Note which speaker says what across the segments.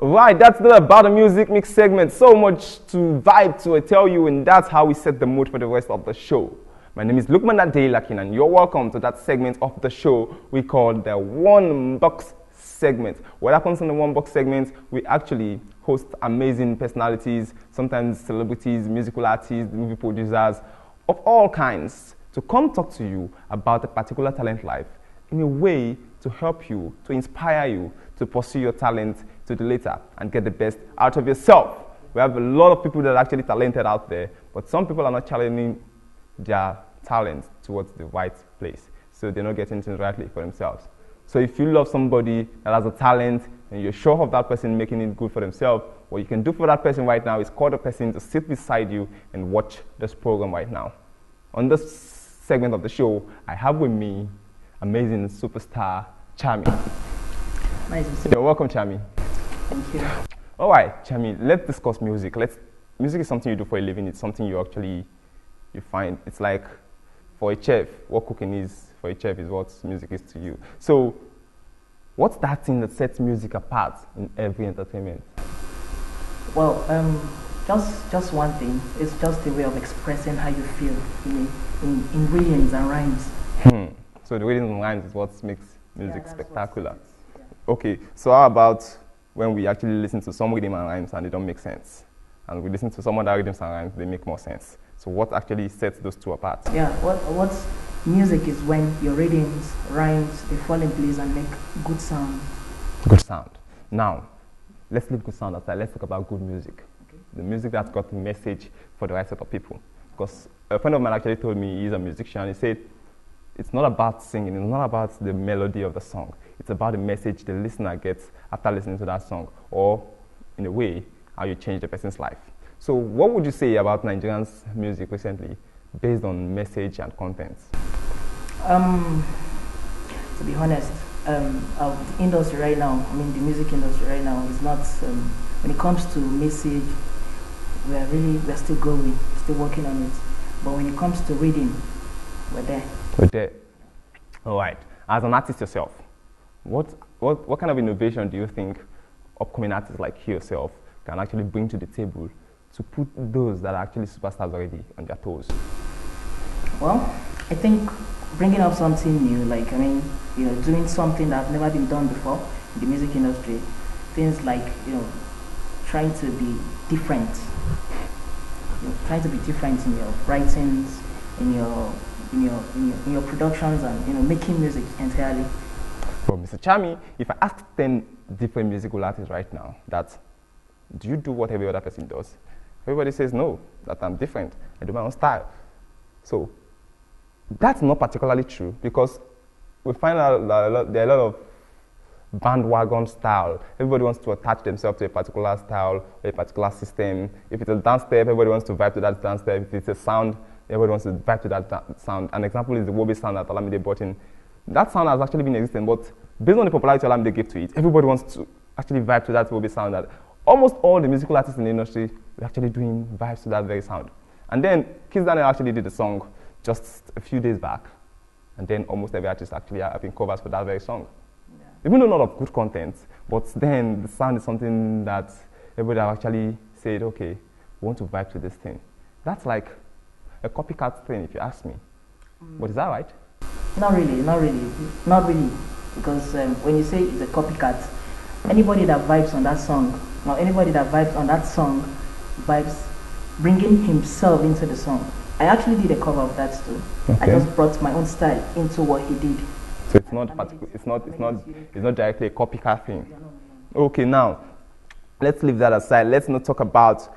Speaker 1: Right, that's not about the music mix segment. So much to vibe to tell you, and that's how we set the mood for the rest of the show. My name is Lukman Adelakin, and you're welcome to that segment of the show we call the One Box segment. What happens in the One Box segment? We actually host amazing personalities, sometimes celebrities, musical artists, movie producers of all kinds to come talk to you about a particular talent life in a way to help you, to inspire you, to pursue your talent to the later and get the best out of yourself. We have a lot of people that are actually talented out there, but some people are not channeling their talent towards the right place. So they're not getting things rightly for themselves. So if you love somebody that has a talent and you're sure of that person making it good for themselves, what you can do for that person right now is call the person to sit beside you and watch this program right now. On this segment of the show, I have with me amazing superstar Charmy.
Speaker 2: Nice.
Speaker 1: You're welcome, Charmy.
Speaker 2: Thank you.
Speaker 1: All right, Charmy, let's discuss music. Music is something you do for a living. It's something you find. It's like for a chef, what cooking is for a chef is what music is to you. So what's that thing that sets music apart in every entertainment?
Speaker 2: Well, just one thing. It's just a way of expressing how you feel in rhythms and rhymes.
Speaker 1: So the rhythms and rhymes is what makes music spectacular.
Speaker 2: Yeah.
Speaker 1: Okay, so how about when we actually listen to some rhythm and rhymes and they don't make sense? And we listen to some other rhythms and rhymes, they make more sense. So what actually sets those two apart?
Speaker 2: Yeah, what's music is when your rhythms, rhymes, they fall in place and make good sound.
Speaker 1: Good sound. Now, let's leave good sound aside. Let's talk about good music.
Speaker 2: Okay.
Speaker 1: The music that's got a message for the right set of people. Because a friend of mine actually told me, he's a musician, he said, it's not about singing, it's not about the melody of the song. It's about the message the listener gets after listening to that song, or in a way, how you change the person's life. So what would you say about Nigerian's music recently, based on message and content?
Speaker 2: To be honest, the industry right now, the music industry right now is not, when it comes to message, we're still growing, still working on it. But when it comes to reading, we're there.
Speaker 1: We're there. All right. As an artist yourself, what kind of innovation do you think upcoming artists like yourself can actually bring to the table to put those that are actually superstars already on their toes?
Speaker 2: Well, I think bringing up something new, doing something that's never been done before in the music industry, things like, trying to be different, trying to be different in your writings, in your productions, and making music entirely.
Speaker 1: Well, Mr. Charmy, if I ask 10 different musical artists right now that, do you do what every other person does? Everybody says no, that I'm different. I do my own style. So that's not particularly true, because we find out that there are a lot of bandwagon style. Everybody wants to attach themselves to a particular style, a particular system. If it's a dance step, everybody wants to vibe to that dance step. If it's a sound, everybody wants to vibe to that sound. An example is the Wobe sound that Olamide brought in. That sound has actually been existing, but based on the popularity Olamide gave to it, everybody wants to actually vibe to that Wobe sound. That almost all the musical artists in the industry are actually doing vibes to that very sound. And then Kiss Daniel actually did a song just a few days back, and then almost every artist actually having covers for that very song. Yeah. Even though not of good content, but then the sound is something that everybody have actually said, okay, we want to vibe to this thing. That's like a copycat thing, if you ask me. But is that right?
Speaker 2: Not really, because when you say it's a copycat, anybody that vibes on that song, or anybody that vibes on that song, vibes bringing himself into the song. I actually did a cover of that too. Okay. I just brought my own style into what he did.
Speaker 1: So it's not directly a copycat thing. No. Okay, now let's leave that aside. Let's not talk about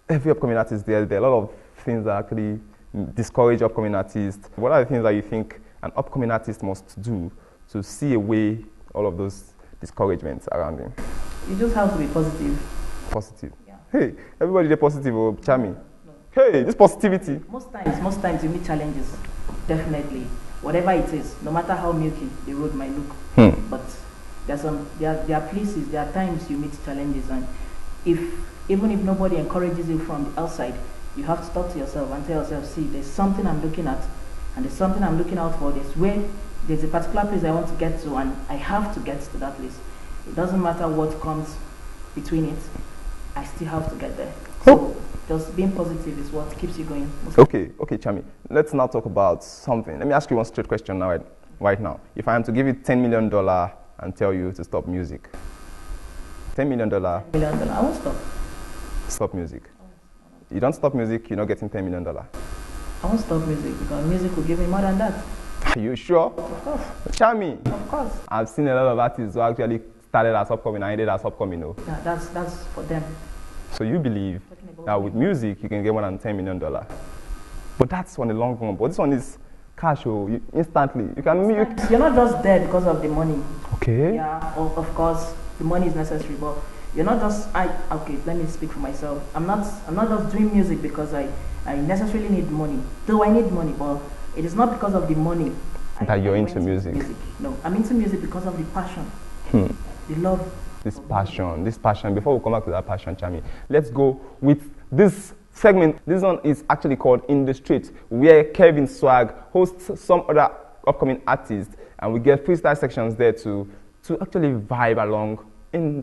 Speaker 1: every upcoming artist. There are a lot of things that actually discourage upcoming artists. What are the things that you think an upcoming artist must do to see away all of those discouragements around him?
Speaker 2: You just have to be positive.
Speaker 1: Positive?
Speaker 2: Yeah.
Speaker 1: Hey, everybody is positive, or Charmy? No. Hey, this positivity.
Speaker 2: Most times you meet challenges, definitely. Whatever it is, no matter how milky the road might look. But there are places, there are times you meet challenges, and even if nobody encourages you from the outside, you have to talk to yourself and tell yourself, see, there's something I'm looking at, and there's something I'm looking out for. There's a particular place I want to get to, and I have to get to that place. It doesn't matter what comes between it, I still have to get there.
Speaker 1: Oh.
Speaker 2: So just being positive is what keeps you going.
Speaker 1: Okay, Charmy. Let's now talk about something. Let me ask you one straight question now, right now. If I am to give you $10 million and tell you to stop music, $10 million.
Speaker 2: $10 million, I won't stop.
Speaker 1: Stop music. You don't stop music, you're not getting $10 million.
Speaker 2: I won't stop music because music will give me more than that.
Speaker 1: Are you sure?
Speaker 2: Of course.
Speaker 1: Charmy.
Speaker 2: Of course.
Speaker 1: I've seen a lot of artists who actually started as upcoming and ended as upcoming. No?
Speaker 2: Yeah, that's for them.
Speaker 1: So you believe that with music you can get more than $10 million. But that's on the long run. But this one is cash, instantly.
Speaker 2: You're not just there because of the money.
Speaker 1: Okay.
Speaker 2: Yeah, of course, the money is necessary, but you're not just, okay, let me speak for myself. I'm not just doing music because I necessarily need money. Though I need money, but it is not because of the money
Speaker 1: that you're into music.
Speaker 2: No, I'm into music because of the passion, the love.
Speaker 1: This passion. Before we come back to that passion, Charmy, let's go with this segment. This one is actually called In the Street, where Kevin Swag hosts some other upcoming artists, and we get freestyle sections there to actually vibe along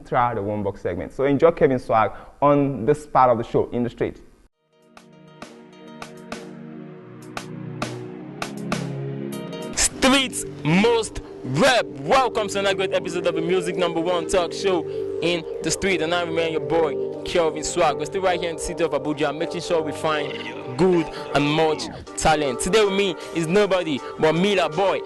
Speaker 1: throughout the one box segment. So enjoy Kevin Swag on this part of the show, In the Street.
Speaker 3: Streets most rap. Welcome to another great episode of the Music #1 talk show In the Street, and I remain your boy Kevin Swag. We're still right here in the city of Abuja, making sure we find good and much talent. Today with me is nobody but Mila Boy.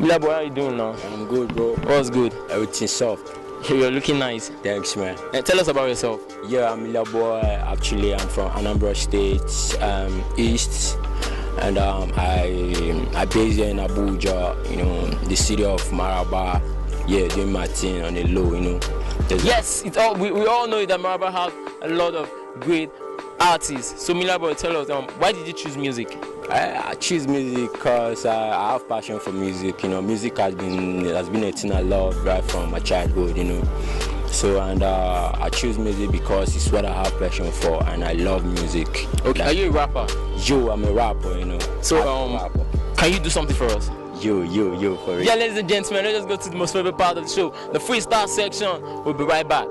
Speaker 3: Mila Boy, how you doing now?
Speaker 4: I'm good, bro.
Speaker 3: What's good?
Speaker 4: Everything's soft.
Speaker 3: You're looking nice.
Speaker 4: Thanks, man.
Speaker 3: Tell us about yourself.
Speaker 4: Yeah, I'm Mila Boy. Actually, I'm from Anambra State, East. And I based here in Abuja, the city of Maraba. Yeah, doing my thing on the low,
Speaker 3: Yes, we all know that Maraba has a lot of great artists. So Mila Boy, tell us, why did you choose music?
Speaker 4: I choose music because I have passion for music. Music has been a thing I love right from my childhood. So I choose music because it's what I have passion for, and I love music.
Speaker 3: Okay, are you a rapper?
Speaker 4: Yo, I'm a rapper.
Speaker 3: So can you do something for us?
Speaker 4: Yo, for real.
Speaker 3: Yeah, ladies and gentlemen, let's just go to the most favorite part of the show, the freestyle section. We'll be right back.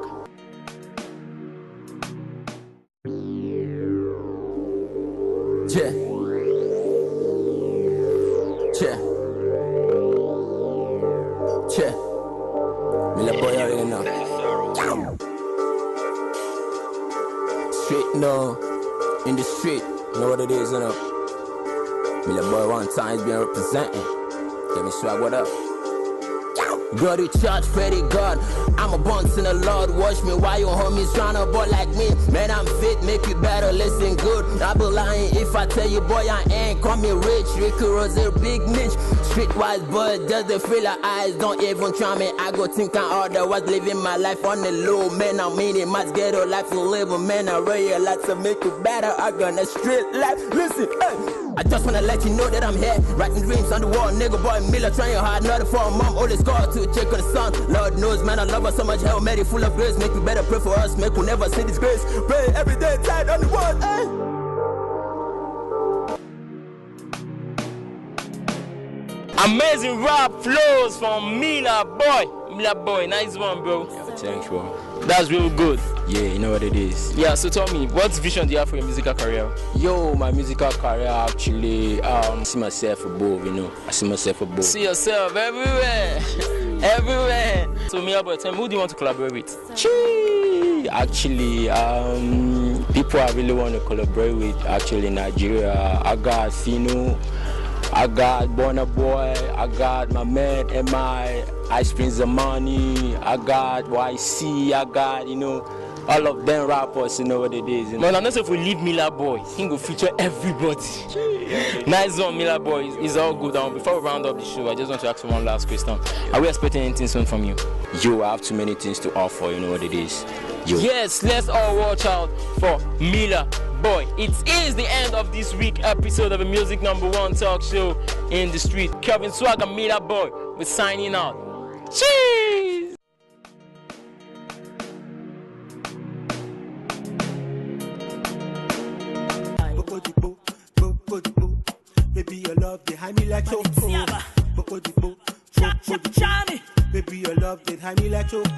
Speaker 4: Mila Boy already know. Street, no. In the street, know what it is, Mila Boy one time's been representing. Kevin Swag, what up? Go to church, pray to God. I'm a bounce in the Lord. Watch me while your homies tryna ball like me. Man, I'm fit, make you better, listen good. I be lying if I tell you, boy, I ain't. Call me rich, Ricky Rose, big niche. Streetwise, but does they feel like eyes? Don't even try me. I go think I otherwise living my life on the low. Man, I mean it, much ghetto life to live. Man, I realize to make you better. I gonna street life. Listen, hey. I just wanna let you know that I'm here, writing dreams on the wall, nigga boy Miller trying hard, not for a mom, always call to check on the sun. Lord knows, man, I love her so much, hell, Mary full of grace, make you better pray for us, make we never see disgrace. Pray every day, tight on the wall,
Speaker 3: Amazing rap flows from Mila Boy. Mila Boy, nice one, bro.
Speaker 4: Yeah, thanks, bro.
Speaker 3: That's real good.
Speaker 4: Yeah, you know what it is.
Speaker 3: Yeah, so tell me, what vision do you have for your musical career?
Speaker 4: Yo, my musical career actually, I see myself above, I see myself above.
Speaker 3: See yourself everywhere. Everywhere. So Mila Boy, tell me, who do you want to collaborate with?
Speaker 4: Chee! Actually, people I really want to collaborate with, actually in Nigeria, I got Fino, I got Burna Boy, I got my man M.I, Ice Prince Zamani, I got YC, I got, all of them rappers, you know what it is.
Speaker 3: Man, I'm not sure if we leave Mila Boy, he will feature everybody. Nice one, Mila Boy. It's all good. Before we round up the show, I just want to ask you one last question. Are we expecting anything soon from you?
Speaker 4: Yo, I have too many things to offer, you know what it is. Yo.
Speaker 3: Yes, let's all watch out for Mila Boy. It is the end of this week's episode of the Music #1 talk show In the Street. Kevin Swag and Mila Boy, we're signing out. Cheers!
Speaker 5: Baby, your love behind me like choco. Charmy. Baby, your love behind me like choco.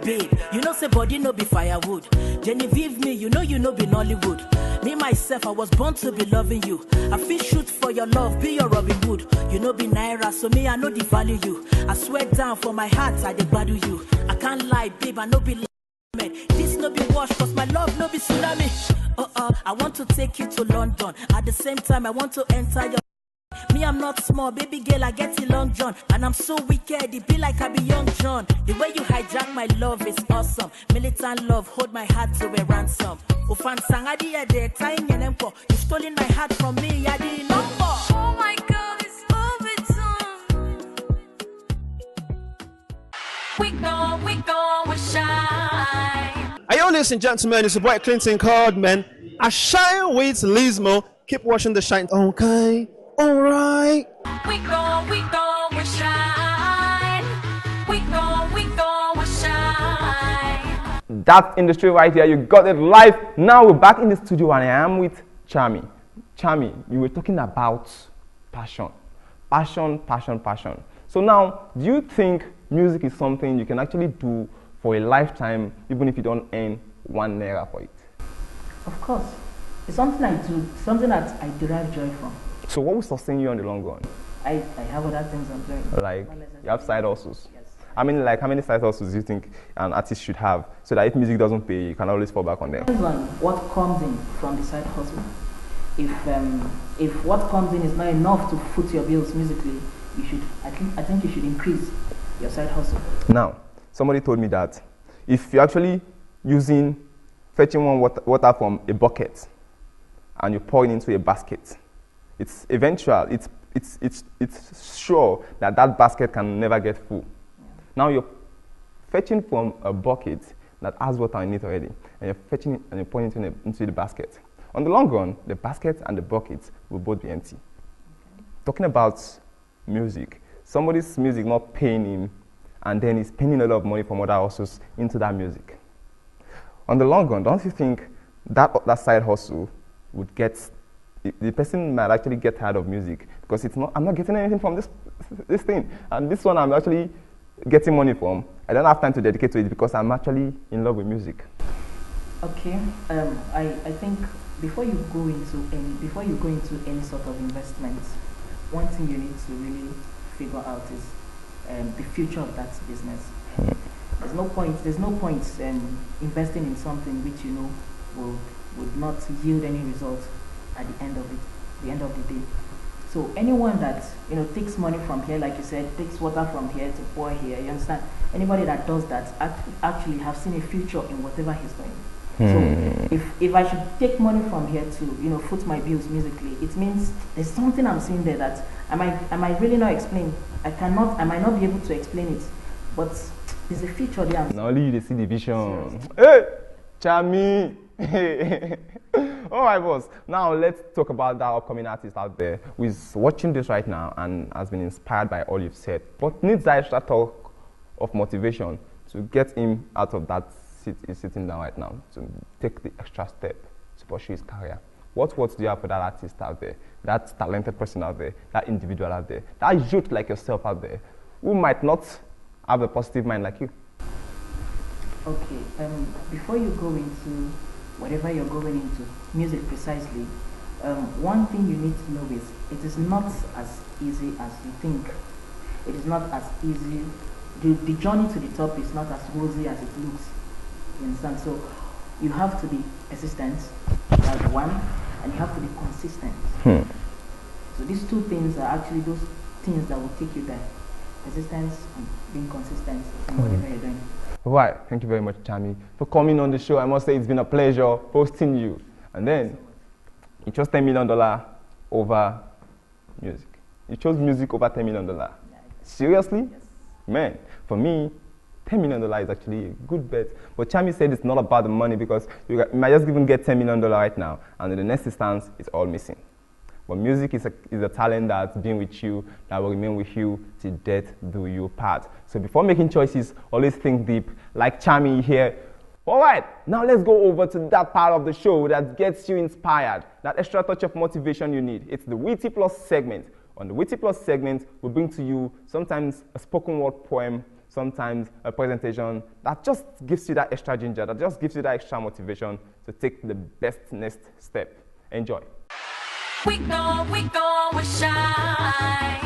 Speaker 6: babe. You know say body no be firewood. Genevieve me, you know be Nollywood. Me myself, I was born to be loving you. I feel shoot for your love, be your Robin Hood. You know be Naira, so me I know the value you. I swear down for my heart, I dey value you. I can't lie, babe, I no be man. This no be wash, cause my love no be tsunami. I want to take you to London. At the same time, I want to enter your. Me, I'm not small, baby girl, I get it long John. And I'm so wicked, it be like I be young John. The way you hijack my love is awesome. Militant love, hold my heart to a ransom. Ufan sangadi ya de time yenempo. You stolen my heart from me, ya di number.
Speaker 7: Oh my God, it's overtime. We gon' shine.
Speaker 8: Are you ladies and gentlemen? It's your boy Clinton Cardman. I shine with lismo. Keep watching the shine. Okay. Alright.
Speaker 7: We gon' shine. We gon' shine.
Speaker 1: That industry right here, you got it live. Now we're back in the studio and I am with Charmy. Charmy, you were talking about passion. Passion. So now, do you think music is something you can actually do for a lifetime even if you don't earn 1 naira for it?
Speaker 2: Of course. It's something I do, something that I derive joy from.
Speaker 1: So what will sustain you on the long run?
Speaker 2: I have other things I'm doing.
Speaker 1: Like, you have side hustles?
Speaker 2: Yes.
Speaker 1: I mean, like, how many side hustles do you think an artist should have so that if music doesn't pay, you can always fall back on them?
Speaker 2: Depends on what comes in from the side hustle. If what comes in is not enough to foot your bills musically, you should. I think you should increase your side hustle.
Speaker 1: Now, somebody told me that if you're actually fetching one water from a bucket and you pour it into a basket, it's eventual. It's sure that basket can never get full. Yeah. Now you're fetching from a bucket that has water in it already, and you're fetching it and you're pouring it into the basket. On the long run, the basket and the bucket will both be empty. Okay. Talking about music, somebody's music not paying him, and then he's spending a lot of money from other hustles into that music. On the long run, don't you think that side hustle would get, the person might actually get tired of music because I'm not getting anything from this thing, and this one I'm actually getting money from. I don't have time to dedicate to it because I'm actually in love with music.
Speaker 2: Okay, I think before you go into any sort of investment, one thing you need to really figure out is the future of that business. There's no point investing in something which you know would not yield any results at the end of the day. So anyone that takes money from here, like you said, takes water from here to pour here, you understand? Anybody that does that actually have seen a future in whatever he's doing. So if I should take money from here to foot my bills musically, it means there's something I'm seeing there that I might really not explain. I might not be able to explain it, but there's a future there.
Speaker 1: Now only you see the vision. Hey, Charmy. All right, boss. Now let's talk about that upcoming artist out there who is watching this right now and has been inspired by all you've said, but needs that extra talk of motivation to get him out of that seat he's sitting down right now, to take the extra step to pursue his career. What words do you have for that artist out there, that talented person out there, that individual out there, that youth like yourself out there, who might not have a positive mind like you?
Speaker 2: Okay, before you go into whatever you're going into, music precisely, one thing you need to know is it is not as easy as you think. It is not as easy. The journey to the top is not as rosy as it looks. You understand? So you have to be persistent, that's one, and you have to be consistent. So these two things are actually those things that will take you there. Persistence and being consistent in whatever you're doing.
Speaker 1: Right, thank you very much, Charmy, for coming on the show. I must say it's been a pleasure hosting you. And then, you chose $10 million over music. You chose music over $10 million. Yeah, seriously?
Speaker 2: Yes.
Speaker 1: Man, for me, $10 million is actually a good bet. But Charmy said it's not about the money because you might just even get $10 million right now, and in the next instance, it's all missing. But music is a talent that's been with you, that will remain with you till death do you part. So before making choices, always think deep, like Charmy here. All right, now let's go over to that part of the show that gets you inspired, that extra touch of motivation you need. It's the Witty Plus segment. On the Witty Plus segment, we bring to you sometimes a spoken word poem, sometimes a presentation that just gives you that extra ginger, that just gives you that extra motivation to take the best next step. Enjoy.
Speaker 7: We gon' shine.